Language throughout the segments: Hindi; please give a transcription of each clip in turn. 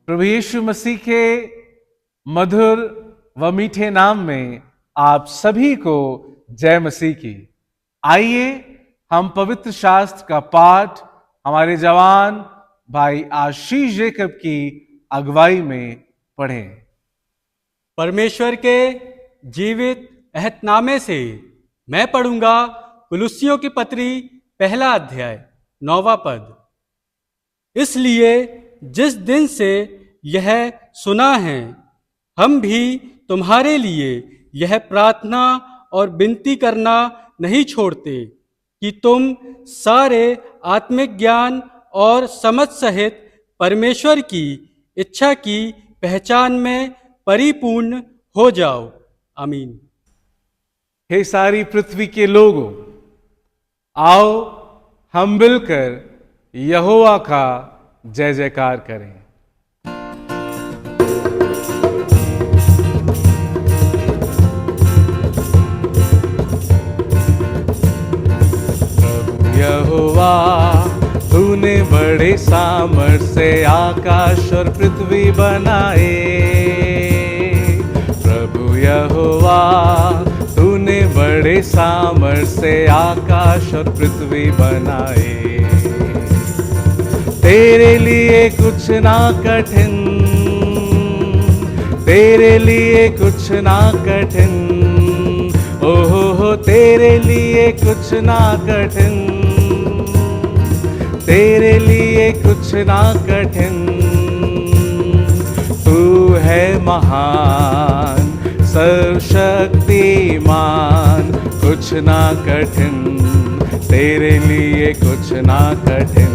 प्रभु यीशु मसीह के मधुर व मीठे नाम में आप सभी को जय मसीह की। आइए हम पवित्र शास्त्र का पाठ हमारे जवान भाई आशीष जेकब की अगुवाई में पढ़ें। परमेश्वर के जीवित अहदनामे से मैं पढ़ूंगा कुलुस्सियों की पत्री पहला अध्याय 9वां पद। इसलिए जिस दिन से यह सुना है, हम भी तुम्हारे लिए यह प्रार्थना और विनती करना नहीं छोड़ते कि तुम सारे आत्मिक ज्ञान और समझ सहित परमेश्वर की इच्छा की पहचान में परिपूर्ण हो जाओ। आमीन। हे सारी पृथ्वी के लोगों, आओ हम मिलकर यहोवा का जय जयकार करें। प्रभु यहोवा, तूने बड़े सामर्थ से आकाश और पृथ्वी बनाए। प्रभु यहोवा, तूने बड़े सामर्थ से आकाश और पृथ्वी बनाए। तेरे लिए कुछ ना कठिन, तेरे लिए कुछ ना कठिन, ओहो तेरे लिए कुछ ना कठिन, तेरे लिए कुछ ना कठिन। तू है महान सर्वशक्तिमान, कुछ ना कठिन, तेरे लिए कुछ ना कठिन।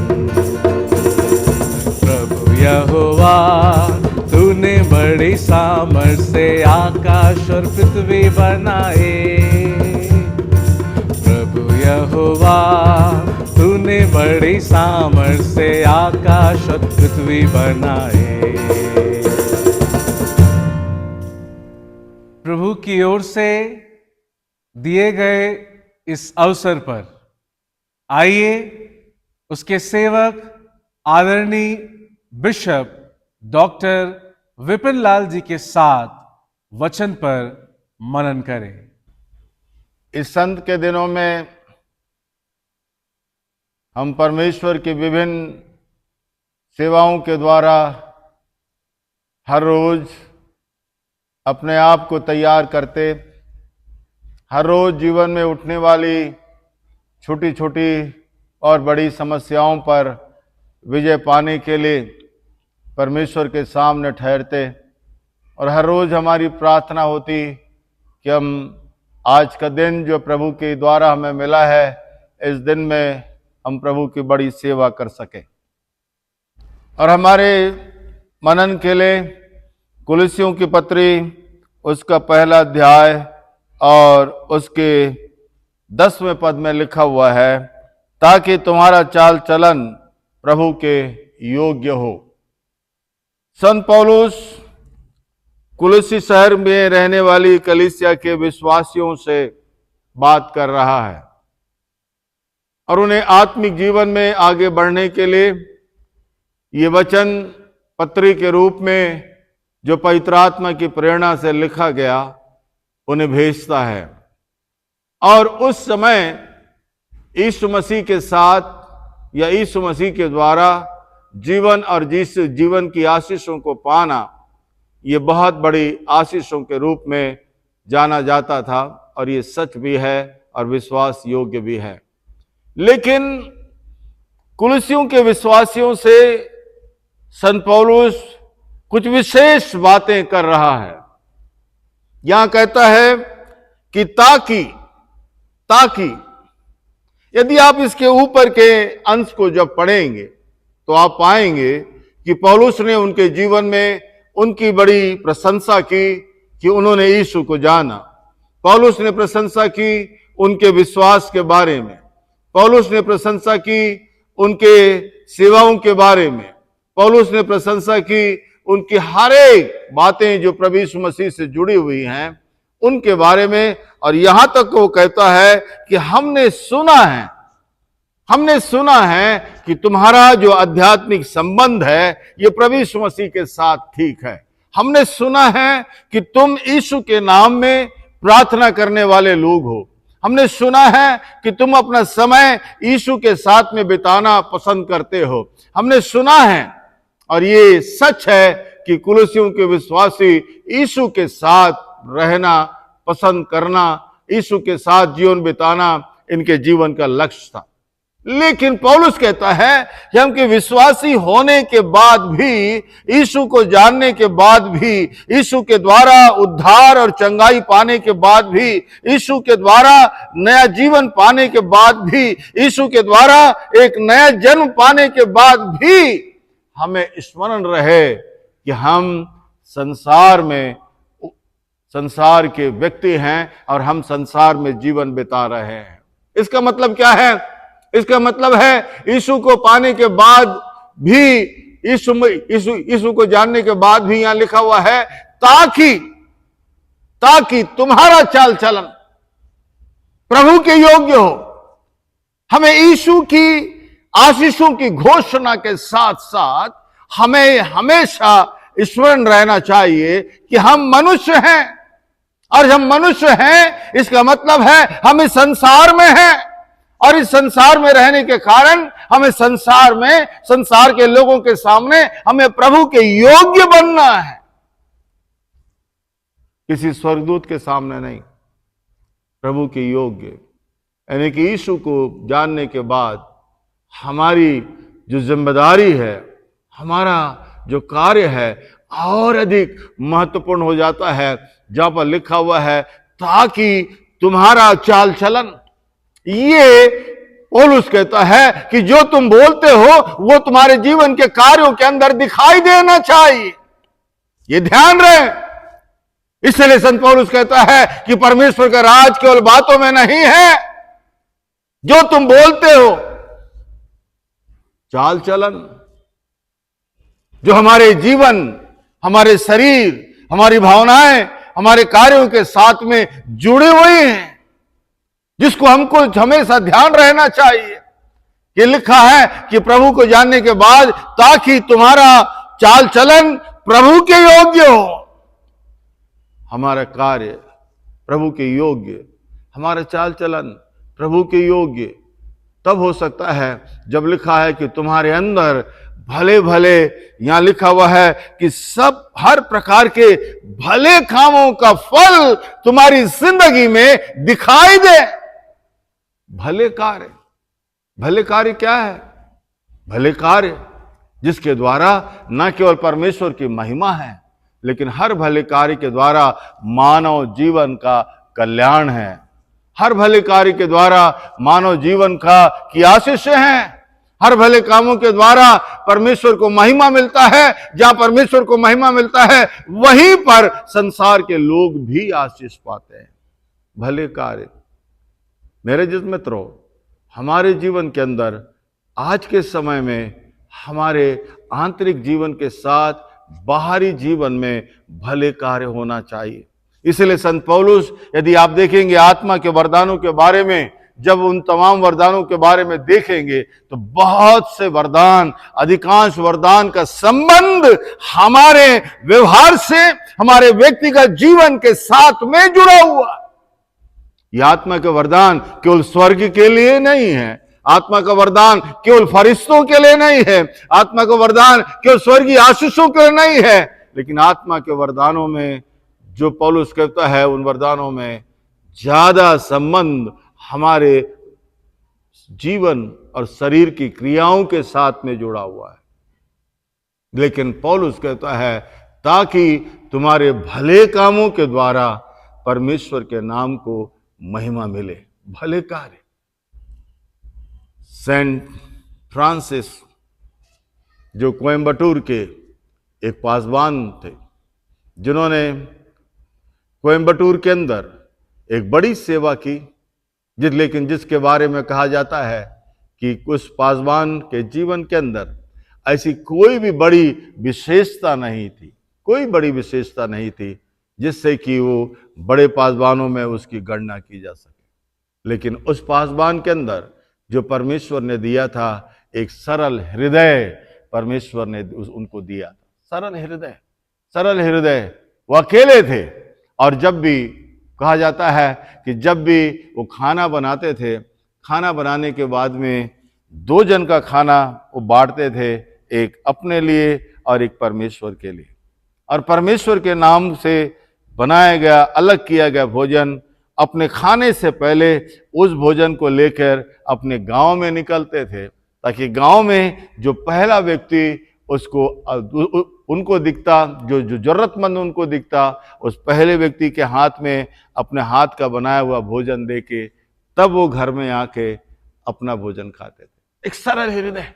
प्रभु यहोवा, तूने बड़ी सामर्थ से आकाश और पृथ्वी बनाए। प्रभु यहोवा, तूने बड़ी सामर्थ से आकाश और पृथ्वी बनाए। प्रभु की ओर से दिए गए इस अवसर पर आइए उसके सेवक आदरणीय बिशप डॉक्टर विपिन लाल जी के साथ वचन पर मनन करें। इस संत के दिनों में हम परमेश्वर की विभिन्न सेवाओं के द्वारा हर रोज अपने आप को तैयार करते, हर रोज जीवन में उठने वाली छोटी छोटी और बड़ी समस्याओं पर विजय पाने के लिए परमेश्वर के सामने ठहरते, और हर रोज हमारी प्रार्थना होती कि हम आज का दिन जो प्रभु के द्वारा हमें मिला है, इस दिन में हम प्रभु की बड़ी सेवा कर सके। और हमारे मनन के लिए कुलुस्सियों की पत्री उसका पहला अध्याय और उसके 10वें पद में लिखा हुआ है, ताकि तुम्हारा चाल चलन प्रभु के योग्य हो। संत पौलुस कुलुस्सी शहर में रहने वाली कलीसिया के विश्वासियों से बात कर रहा है और उन्हें आत्मिक जीवन में आगे बढ़ने के लिए ये वचन पत्री के रूप में जो पवित्र आत्मा की प्रेरणा से लिखा गया उन्हें भेजता है। और उस समय यीशु मसीह के साथ या यीशु मसीह के द्वारा जीवन और जीवन की आशीषों को पाना, ये बहुत बड़ी आशीषों के रूप में जाना जाता था, और ये सच भी है और विश्वास योग्य भी है। लेकिन कुलुस्सियों के विश्वासियों से संत पौलुस कुछ विशेष बातें कर रहा है। यहां कहता है कि ताकि यदि आप इसके ऊपर के अंश को जब पढ़ेंगे तो आप पाएंगे कि पौलुस ने उनके जीवन में उनकी बड़ी प्रशंसा की कि उन्होंने यीशु को जाना। पौलुस ने प्रशंसा की उनके विश्वास के बारे में, पौलुस ने प्रशंसा की उनके सेवाओं के बारे में, पौलुस ने प्रशंसा की उनकी हर एक बातें जो प्रभु यीशु मसीह से जुड़ी हुई हैं उनके बारे में। और यहां तक वो कहता है कि हमने सुना है हमने सुना है कि तुम्हारा जो आध्यात्मिक संबंध है ये प्रभु यीशु मसीह के साथ ठीक है। हमने सुना है कि तुम यीशु के नाम में प्रार्थना करने वाले लोग हो। हमने सुना है कि तुम अपना समय यीशु के साथ में बिताना पसंद करते हो। हमने सुना है और ये सच है कि कुलुसियों के विश्वासी यीशु के साथ रहना पसंद करना, यीशु के साथ जीवन बिताना इनके जीवन का लक्ष्य था। लेकिन पौलुस कहता है कि हम के विश्वासी होने के बाद भी, यीशु को जानने के बाद भी, यीशु के द्वारा उद्धार और चंगाई पाने के बाद भी, यीशु के द्वारा नया जीवन पाने के बाद भी, यीशु के द्वारा एक नया जन्म पाने के बाद भी हमें स्मरण रहे कि हम संसार के व्यक्ति हैं और हम संसार में जीवन बिता रहे हैं। इसका मतलब क्या है? इसका मतलब है यीशु को पाने के बाद भी, यीशु को जानने के बाद भी यहां लिखा हुआ है ताकि तुम्हारा चाल चलन प्रभु के योग्य हो। हमें यीशु की आशीषों की घोषणा के साथ साथ हमें हमेशा स्मरण रहना चाहिए कि हम मनुष्य हैं, और हम मनुष्य हैं इसका मतलब है हम इस संसार में हैं, और इस संसार में रहने के कारण हमें संसार के लोगों के सामने हमें प्रभु के योग्य बनना है, किसी स्वर्गदूत के सामने नहीं, प्रभु के योग्य। यानी कि यीशु को जानने के बाद हमारी जो जिम्मेदारी है, हमारा जो कार्य है और अधिक महत्वपूर्ण हो जाता है, जहां पर लिखा हुआ है ताकि तुम्हारा चाल चलन। ये पौलुस कहता है कि जो तुम बोलते हो वो तुम्हारे जीवन के कार्यों के अंदर दिखाई देना चाहिए। ये ध्यान रहे। इसलिए संत पौलुस कहता है कि परमेश्वर का राज केवल बातों में नहीं है, जो तुम बोलते हो, चाल चलन, जो हमारे जीवन, हमारे शरीर, हमारी भावनाएं, हमारे कार्यों के साथ में जुड़े हुए हैं, जिसको हमको हमेशा ध्यान रहना चाहिए। ये लिखा है कि प्रभु को जानने के बाद ताकि तुम्हारा चाल चलन प्रभु के योग्य हो। हमारा कार्य प्रभु के योग्य, हमारा चाल चलन प्रभु के योग्य तब हो सकता है जब लिखा है कि तुम्हारे अंदर भले भले, यहां लिखा हुआ है कि सब हर प्रकार के भले कामों का फल तुम्हारी जिंदगी में दिखाई दे। भले कार्य क्या है? भले कार्य जिसके द्वारा न केवल परमेश्वर की महिमा है, लेकिन हर भले कार्य के द्वारा मानव जीवन का कल्याण है। हर भले कार्य के द्वारा मानव जीवन की आशीष है। हर भले कामों के द्वारा परमेश्वर को महिमा मिलता है। जहां परमेश्वर को महिमा मिलता है वहीं पर संसार के लोग भी आशीष पाते हैं। भले कार्य। मेरे जिस मित्रों, हमारे जीवन के अंदर आज के समय में हमारे आंतरिक जीवन के साथ बाहरी जीवन में भले कार्य होना चाहिए। इसलिए संत पौलुस, यदि आप देखेंगे आत्मा के वरदानों के बारे में, जब उन तमाम वरदानों के बारे में देखेंगे तो बहुत से वरदान, अधिकांश वरदान का संबंध हमारे व्यवहार से, हमारे व्यक्तिगत जीवन के साथ में जुड़ा हुआ। यह आत्मा के वरदान केवल स्वर्ग के लिए नहीं है, आत्मा का वरदान केवल फरिश्तों के लिए नहीं है, आत्मा का वरदान केवल स्वर्गीय आशीषों के लिए नहीं है, लेकिन आत्मा के वरदानों में जो पौलुस कहता है, उन वरदानों में ज्यादा संबंध हमारे जीवन और शरीर की क्रियाओं के साथ में जुड़ा हुआ है। लेकिन पौलुस कहता है ताकि तुम्हारे भले कामों के द्वारा परमेश्वर के नाम को महिमा मिले। भले कार्य। सेंट फ्रांसिस जो कोयम्बटूर के एक पासवान थे, जिन्होंने कोयम्बटूर के अंदर एक बड़ी सेवा की, लेकिन जिसके बारे में कहा जाता है कि उस पासवान के जीवन के अंदर ऐसी कोई भी बड़ी विशेषता नहीं थी, कोई बड़ी विशेषता नहीं थी जिससे कि वो बड़े पासवानों में उसकी गणना की जा सके। लेकिन उस पासवान के अंदर जो परमेश्वर ने दिया था, एक सरल हृदय परमेश्वर ने उनको दिया था। सरल हृदय, सरल हृदय। वो अकेले थे, और जब भी कहा जाता है कि जब भी वो खाना बनाते थे, खाना बनाने के बाद में 2 जन का खाना वो बांटते थे, एक अपने लिए और एक परमेश्वर के लिए। और परमेश्वर के नाम से बनाया गया, अलग किया गया भोजन, अपने खाने से पहले उस भोजन को लेकर अपने गांव में निकलते थे, ताकि गांव में जो पहला व्यक्ति उसको उनको दिखता, जो जरूरतमंद उनको दिखता, उस पहले व्यक्ति के हाथ में अपने हाथ का बनाया हुआ भोजन देके तब वो घर में आके अपना भोजन खाते थे। एक सरल हृदय,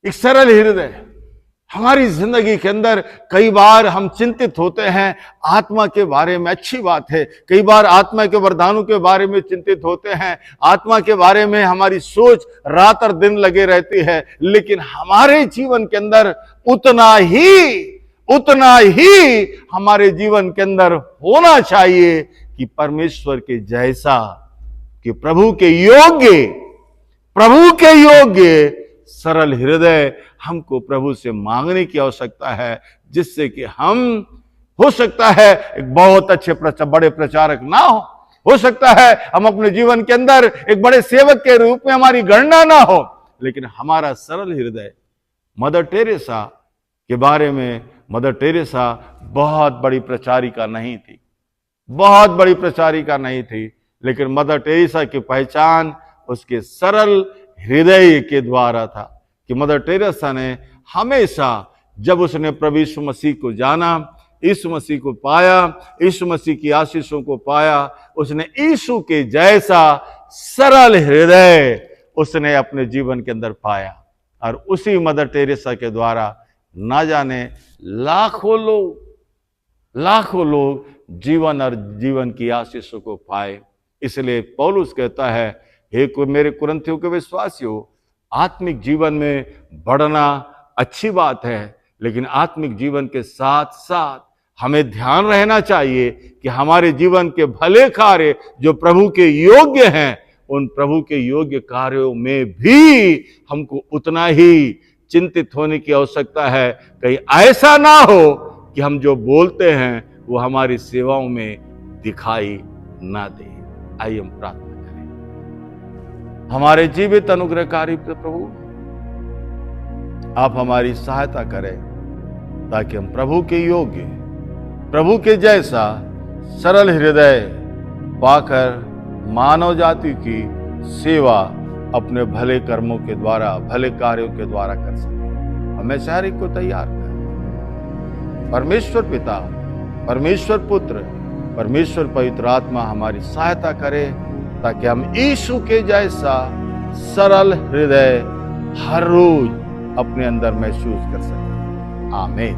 एक सरल हृदय। हमारी जिंदगी के अंदर कई बार हम चिंतित होते हैं आत्मा के बारे में, अच्छी बात है। कई बार आत्मा के वरदानों के बारे में चिंतित होते हैं, आत्मा के बारे में हमारी सोच रात और दिन लगे रहती है, लेकिन हमारे जीवन के अंदर उतना ही हमारे जीवन के अंदर होना चाहिए कि परमेश्वर के जैसा, कि प्रभु के योग्य सरल हृदय हमको प्रभु से मांगने की आवश्यकता है, जिससे कि हम, हो सकता है एक बहुत अच्छे बड़े प्रचारक ना हो सकता है हम अपने जीवन के अंदर एक बड़े सेवक के रूप में हमारी गणना ना हो, लेकिन हमारा सरल हृदय। मदर टेरेसा के बारे में, मदर टेरेसा बहुत बड़ी प्रचारिका नहीं थी, बहुत बड़ी प्रचारिका नहीं थी, लेकिन मदर टेरेसा की पहचान उसके सरल हृदय के द्वारा था। कि मदर टेरेसा ने हमेशा, जब उसने प्रभु यीशु मसीह को जाना, यीशु मसीह को पाया, यीशु मसीह की आशीषों को पाया, उसने यीशु के जैसा सरल हृदय उसने अपने जीवन के अंदर पाया। और उसी मदर टेरेसा के द्वारा ना जाने लाखों लोग जीवन और जीवन की आशीषों को पाए। इसलिए पौलुस कहता है, हे मेरे कुरिन्थियों के विश्वासियों, आत्मिक जीवन में बढ़ना अच्छी बात है, लेकिन आत्मिक जीवन के साथ साथ हमें ध्यान रहना चाहिए कि हमारे जीवन के भले कार्य जो प्रभु के योग्य हैं, उन प्रभु के योग्य कार्यों में भी हमको उतना ही चिंतित होने की आवश्यकता है। कहीं ऐसा ना हो कि हम जो बोलते हैं वो हमारी सेवाओं में दिखाई ना दे। आइए हम प्रार्थना करें। हमारे जीवित अनुग्रहकारी प्रभु, आप हमारी सहायता करें ताकि हम प्रभु के योग्य, प्रभु के जैसा सरल हृदय पाकर मानव जाति की सेवा अपने भले कर्मों के द्वारा, भले कार्यों के द्वारा कर सके। हमें हर एक को तैयार करें। परमेश्वर पिता, परमेश्वर पुत्र, परमेश्वर पवित्र आत्मा हमारी सहायता करे ताकि हम यीशु के जैसा सरल हृदय हर रोज अपने अंदर महसूस कर सकें। आमीन।